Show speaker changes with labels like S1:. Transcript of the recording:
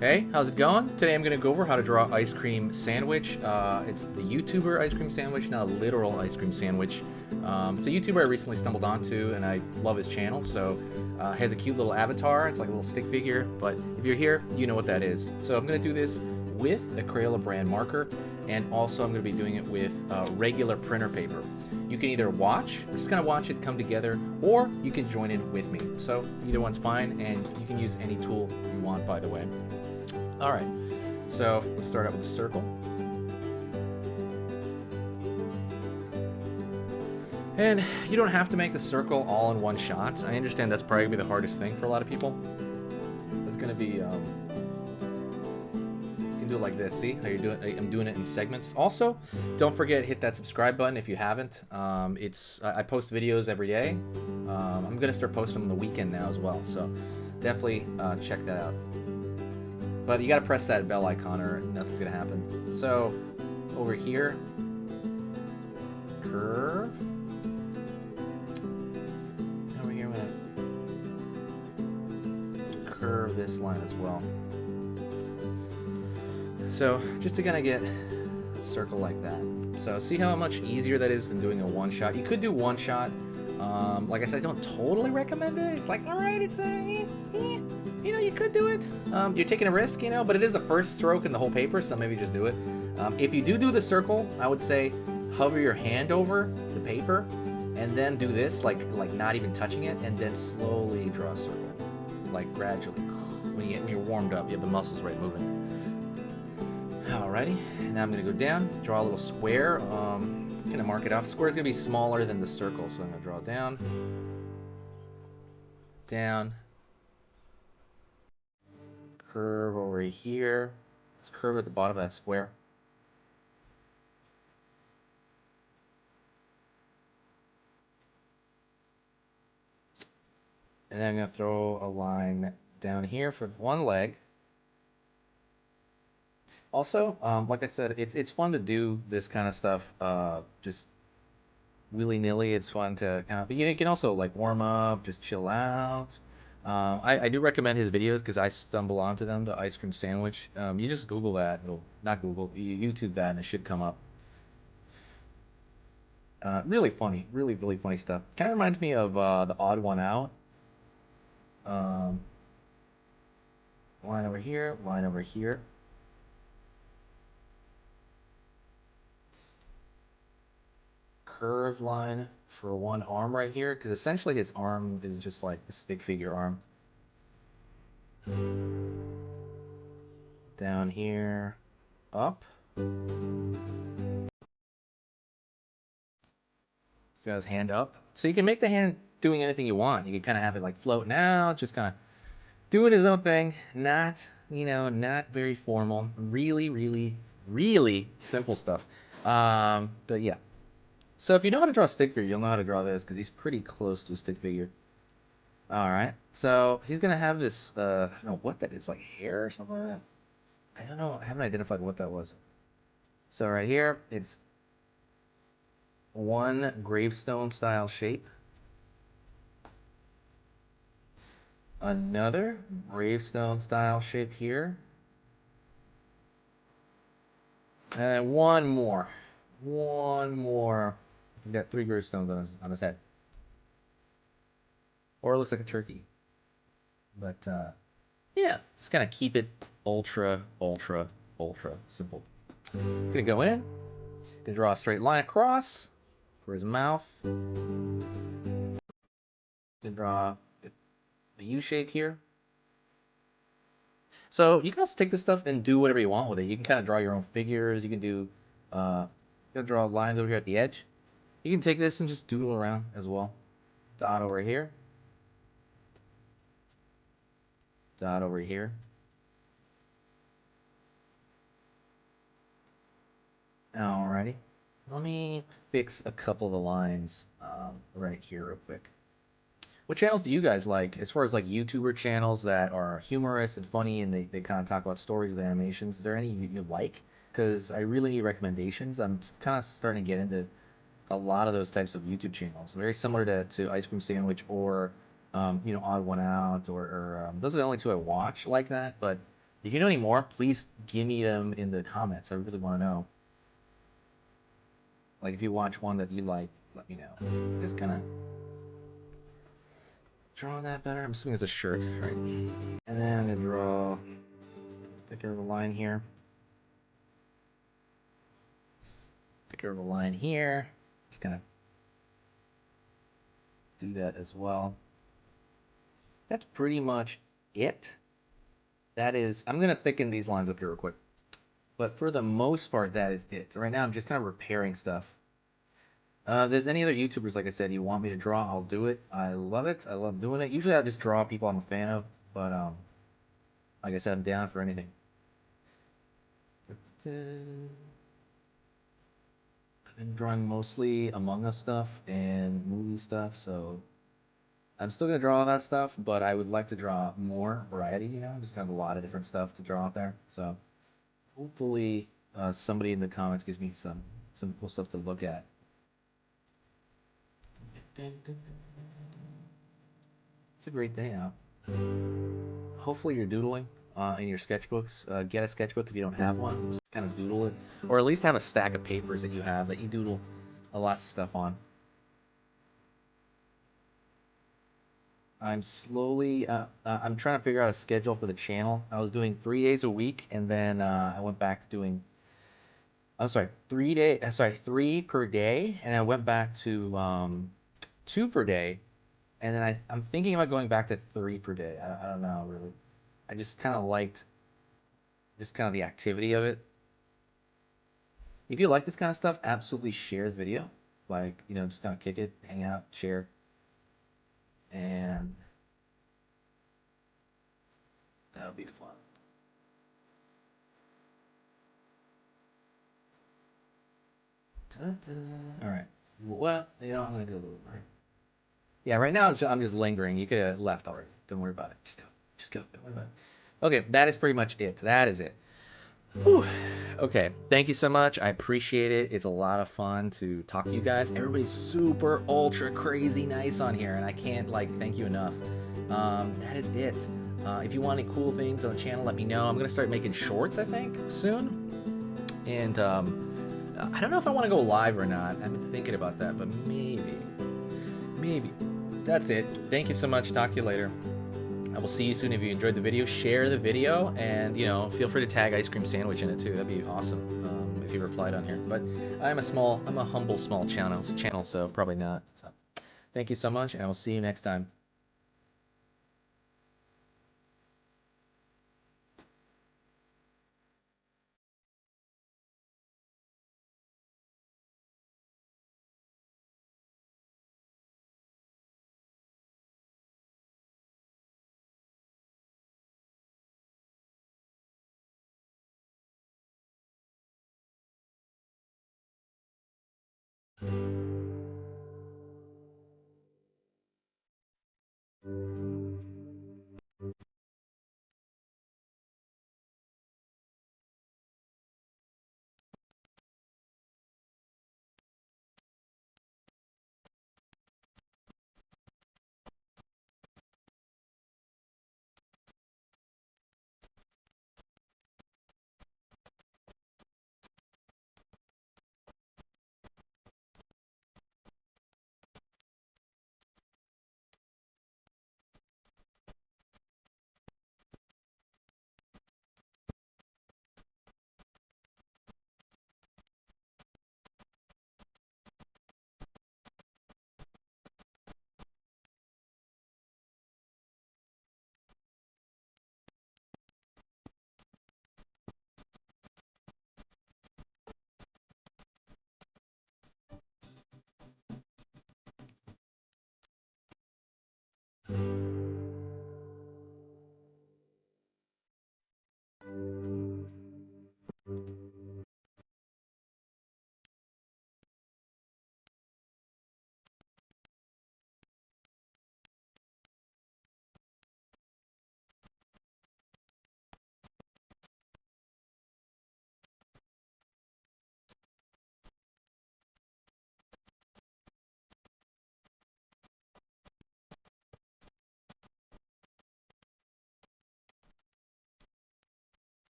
S1: Hey, how's it going? Today I'm going to go over how to draw ice cream sandwich. It's the YouTuber ice cream sandwich, not a literal ice cream sandwich. It's a YouTuber I recently stumbled onto, and I love his channel. So he has a cute little avatar. It's like a little stick figure, but if you're here, you know what that is. So I'm going to do this with a Crayola brand marker, and also I'm going to be doing it with regular printer paper. You can either watch, or just kind of watch it come together, or you can join in with me. So either one's fine, and you can use any tool you want, by the way. All right, so let's start out with a circle. And you don't have to make the circle all in one shot. I understand that's probably gonna be the hardest thing for a lot of people. It's gonna be, you can do it like this. See how you're doing? I'm doing it in segments. Also, don't forget hit that subscribe button if you haven't. I post videos every day. I'm gonna start posting them on the weekend now as well. So definitely check that out. But you gotta press that bell icon or nothing's gonna happen. So over here, curve. Over here, I'm gonna curve this line as well. So just to kind of get a circle like that. So see how much easier that is than doing a one shot. You could do one shot. Like I said, I don't totally recommend it. It's like, all right, it's you know, you could do it. You're taking a risk, you know, but it is the first stroke in the whole paper, so maybe just do it. If you do the circle, I would say hover your hand over the paper and then do this, like not even touching it, and then slowly draw a circle, like gradually. When you're warmed up, you have the muscles right moving. Alrighty, now I'm gonna go down, draw a little square. Gonna mark it off. The square is gonna be smaller than the circle, so I'm gonna draw it down, down. Curve over here. Let's curve at the bottom of that square. And then I'm gonna throw a line down here for one leg. Also, like I said, it's fun to do this kind of stuff just willy-nilly. It's fun to kind of, but you can also like warm up, just chill out. I do recommend his videos because I stumble onto them, the ice cream sandwich. You just Google that. It'll not Google, you YouTube that, and it should come up. Really funny, really funny stuff. Kind of reminds me of the Odd One Out. Um, line over here, line over here. Curved line for one arm right here, because essentially his arm is just like a stick figure arm. Down here, up. So his hand up. So you can make the hand doing anything you want. You can kind of have it like floating out, just kind of doing his own thing. Not, you know, not very formal. Really simple stuff. But yeah. So if you know how to draw a stick figure, you'll know how to draw this because he's pretty close to a stick figure. All right. So he's gonna have this. I don't know what that is, like hair or something like that. I don't know. I haven't identified what that was. So right here, it's one gravestone style shape. Another gravestone style shape here. And one more. One more. He's got three gravestones on his head. Or it looks like a turkey. But yeah, just kind of keep it ultra simple. Gonna go in. Gonna draw a straight line across for his mouth. Gonna draw a U shape here. So you can also take this stuff and do whatever you want with it. You can kind of draw your own figures. You can do, you can draw lines over here at the edge. You can take this and just doodle around as well. Dot over here. Dot over here. Alrighty. Let me fix a couple of the lines right here real quick. What channels do you guys like as far as like YouTuber channels that are humorous and funny and they kind of talk about stories with animations? Is there any you like? Because I really need recommendations. I'm kind of starting to get into a lot of those types of YouTube channels. Very similar to Ice Cream Sandwich or you know, Odd One Out or those are the only two I watch like that. But If you know any more, please give me them in the comments. I really want to know. Like if you watch one that you like, let me know. Just kind of draw that better. I'm assuming it's a shirt, right? And then I'm gonna draw thicker of a line here. Thicker of a line here. Just gonna do that as well. That's pretty much it. That is, I'm gonna thicken these lines up here real quick. But for the most part, that is it. So right now I'm just kind of repairing stuff. If there's any other YouTubers, like I said, you want me to draw, I'll do it. I love it. I love doing it. Usually I just draw people I'm a fan of, but like I said, I'm down for anything. I've been drawing mostly Among Us stuff and movie stuff, so I'm still gonna draw all that stuff, but I would like to draw more variety, you know, just kind of a lot of different stuff to draw out there. So hopefully somebody in the comments gives me some cool stuff to look at. It's a great day out. Hopefully you're doodling in your sketchbooks. Get a sketchbook if you don't have one. Just kind of doodle it, or at least have a stack of papers that you have that you doodle a lot of stuff on. I'm slowly. I'm trying to figure out a schedule for the channel. I was doing 3 days a week, and then I went back to doing. I'm sorry, 3 day. Sorry, 3 per day, and I went back to 2 per day, and then I'm thinking about going back to 3 per day. I don't know really. I just kind of liked just kind of the activity of it. If you like this kind of stuff, absolutely share the video. Like, you know, just kind of kick it, hang out, share, and that'll be fun. All right. Well, you know, I'm gonna do a little more. Yeah, right now I'm just lingering. You could have left already. Don't worry about it. Just go. Just go. Don't worry about it. Okay, that is pretty much it. That is it. Whew. Okay, thank you so much. I appreciate it. It's a lot of fun to talk to you guys. Everybody's super ultra crazy nice on here, and I can't like thank you enough. That is it. If you want any cool things on the channel, let me know. I'm gonna start making shorts, I think, soon. And I don't know if I want to go live or not. I've been thinking about that, but maybe. Maybe. That's it. Thank you so much. Talk to you later. I will see you soon. If you enjoyed the video, share the video, and you know, feel free to tag Ice Cream Sandwich in it too. That'd be awesome if you replied on here. But I'm a humble small channel, so probably not. So, thank you so much, and I will see you next time.